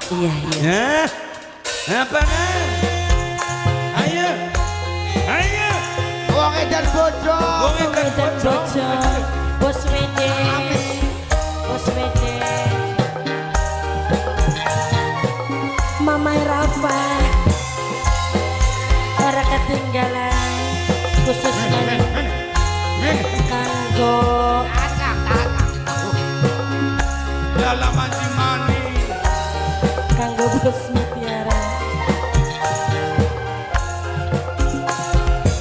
Iya, iya. Apa kan? Ayo, ayo. Wong edan bojo. Wong edan bojo. Bos Wede. Bos Wede. Mama Rafa. Ora ketinggalan khususnya kanggo dalam mancing mani. Kanggo Bos Mutiara.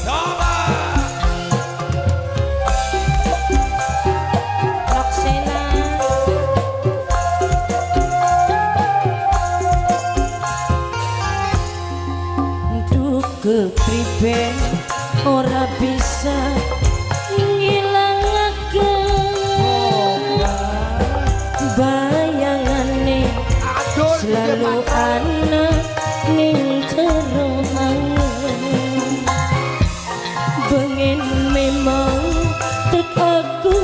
Coba. Roxena. Duh kepriben ora bisa ngilangaken bayangane selalu ana ning jero angen bengen memang tek aku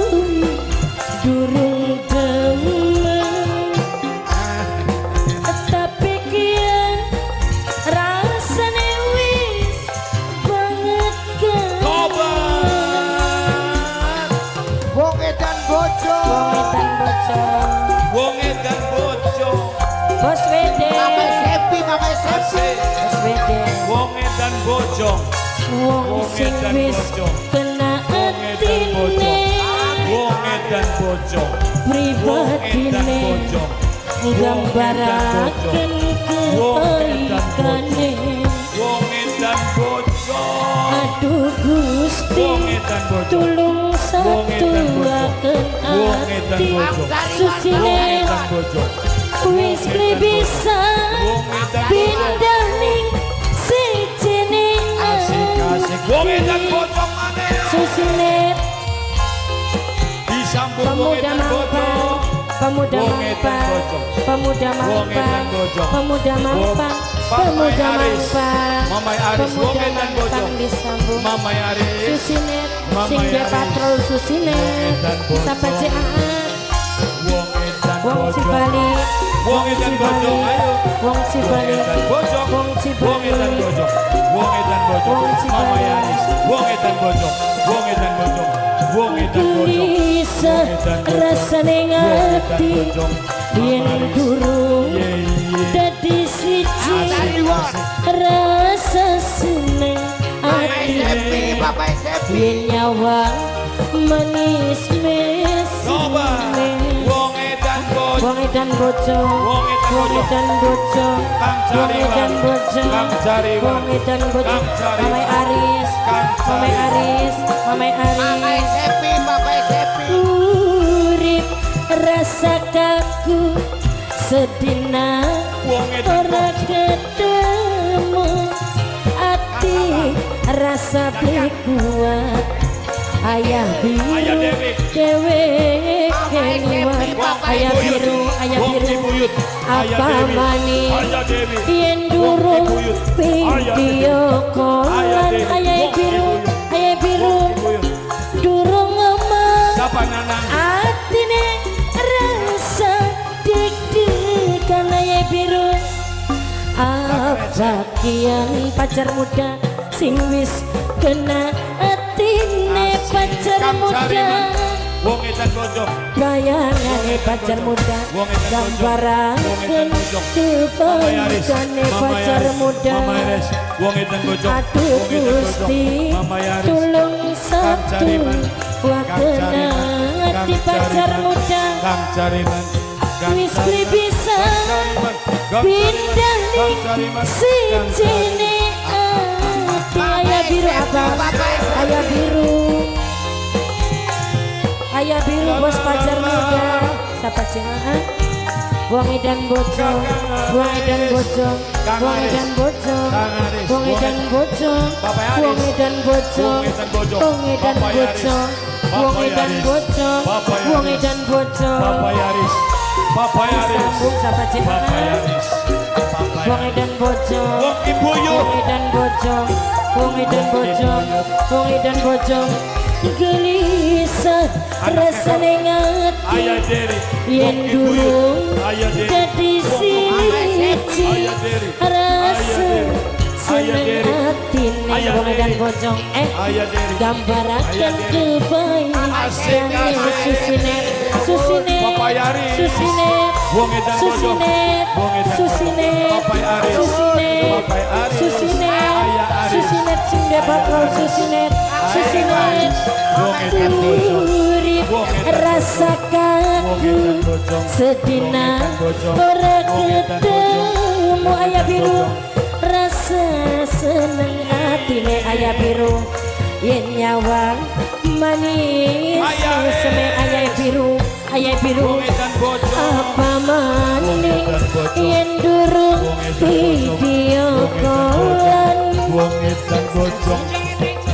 durung demen tapi kian rasane wis banget kan Wong edan bojo. Wong edan bojo. Bos Wede. Mama Sepi, Mama Sepi. Bos Wede. Wong edan bojo. Wong sing wis kena atine Wong edan bojo. pribadine nggambaraken kebaikane. Wong edan bojo. Aduh Gusti tulung satuaken ati susine wis bisa pindah ning sijine Wong edan bojo maneh. susine Disambung wong pemuda edan bojo. mampang, pemuda mampang, pemuda mampang, pemuda mampang, pemuda mampang, Mamai Aris, wong pemuda edan bojo. mampang disambung. Mamai Aris. Susinet, Mama sing dia Yaris. patrol Susinet, sampai Ciaan, Wong edan Wong bojo. Cibali, Wong edan bojo. Ayo. Wong Cibali, Edan bojo. Wong Wong edan Cibali, bojo. Wong edan bojo. Wong Cibali. Mama Yaris. Wong edan bojo. Wong edan bojo. Wong edan bojo. gelisah rasane ngati, yen durung dadi siji, rasa seneng ati. Sepi, Bapak Sepi. Yen nyawang manis Coba. mesine Wong edan bojo. wong edan bojo Wong edan wong bojo. edan bojo Kang wong Jariwan. edan bojo Kang Jariwan. wong edan bojo Kang Jariwan. Mamai Aris Kang Mamai Jariwan. Aris Mamai Bapak Aris Sepi, Bapak Sepi. urip rasa kaku sedina Wong edan ora ketemu ati rasa kuat ayah biru Ayah Dewi. dewe keliwat ayah biru Wong Cibuyut. Ayah apa Dewi. mani Ayah Dewi. yen durung Cibuyut. video kolan Dewi. ayah Wong biru Cibuyut. ayah biru Wong Cibuyut. durung ngomong Siapa nanang? atine rasa deg-degan ayah biru apa kian pacar muda sing wis kena atine pacar Kang muda Jariwan. Wong edan bojo. bayangane pacar muda Wong edan bojo. gambaraken Mama Yaris. kebaikannya Mama pacar Yaris. muda Mama Yaris. Wong edan bojo. aduh Wong edan bojo. Gusti Mama Yaris. tulung satu Jariwan. wakena hati pacar muda Kang Jariwan. Kang wis Jariwan. bisa Kang Jariwan. Kang pindah ning Jariwan. sijine ati ayah biru apa ayah biru ayah biru bos pacar muda siapa cengahan wong edan bojo wong edan bojo wong edan bojo wong edan bojo wong edan bojo wong edan bojo wong edan bojo wong edan bojo Bapak Yaris. Bapak Yaris. sambung siapa Bapak cengahan Yaris. Bapak wong Yaris. edan bojo Wong Ibuyu. wong edan bojo wong edan bojo wong edan bojo gelisah rasane ngati Ayah Deri. yen Wong ibu durung Ayah Deri. dadi siji Ayah Deri. rasa seneng Deri. atine Ayah wong dan Deri. bojong Ayah Deri. gambaraken Ayah Deri. Asik, kebaikan asik. susine susine Bapak Yari. susine Wong edan bojong. susine Wong edan susine Bapak Aris. susine Bapak Aris. susine Ayah Aris. susine cinta bakal susine susine Wong edan bojong. urip Wong edan rasakan Wong edan bojong. sedina Wong edan bojong. ora Wong edan ketemu ayah biru bojong. rasa seneng atine ayah biru yen nyawang manis Ayah, seme ayah biru Wong edan bojong. apa maning Wong edan bojong. yen durung Wong edan bojong. video Wong callan edan Wong edan bojong.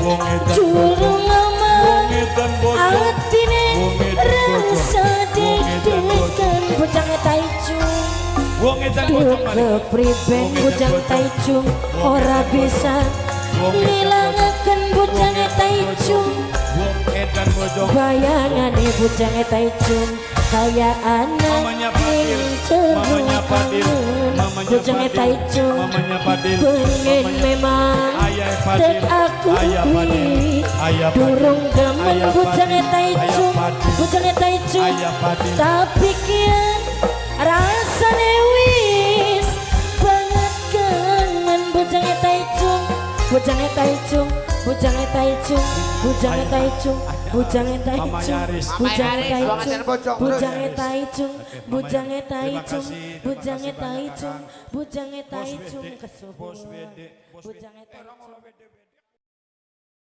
Wong edan durung ngomong Wong edan bojong. atine Wong edan rasa bojong. Wong edan deg-degan bujang taicung Wong edan duh bojong malih. kepriben Wong edan bujang bojong. taicung Wong ora edan bisa Wong edan ngilangaken bujang Wong edan taicung Wong edan bojong. bayangane bujang taicung kaya anak Mamanya Fadil. Mamanya Fadil. Mamanya bujang Fadil. taicung Mamanya Fadil. pengen Mamanya- memang Ayah Fadil. tek aku Ayah Fadil. Ayah Fadil. durung demen Ayah bujang Fadil. taicung Ayah Fadil. bujang taicung Ayah Fadil. tapi kian rasane wis banget kangen bujang taicung bujang taicung bujang taicung bujang taicung bujang taicung Mama Yaris. bujang Mama Yaris, Wong Edan taicung Bojong. bujang taicung bujang Terima taicung kasih, bujang terima kasih taicung banyak, bujang Bos taicung Wede, Bos kesuburan Wede, Bos bujang Wede. taicung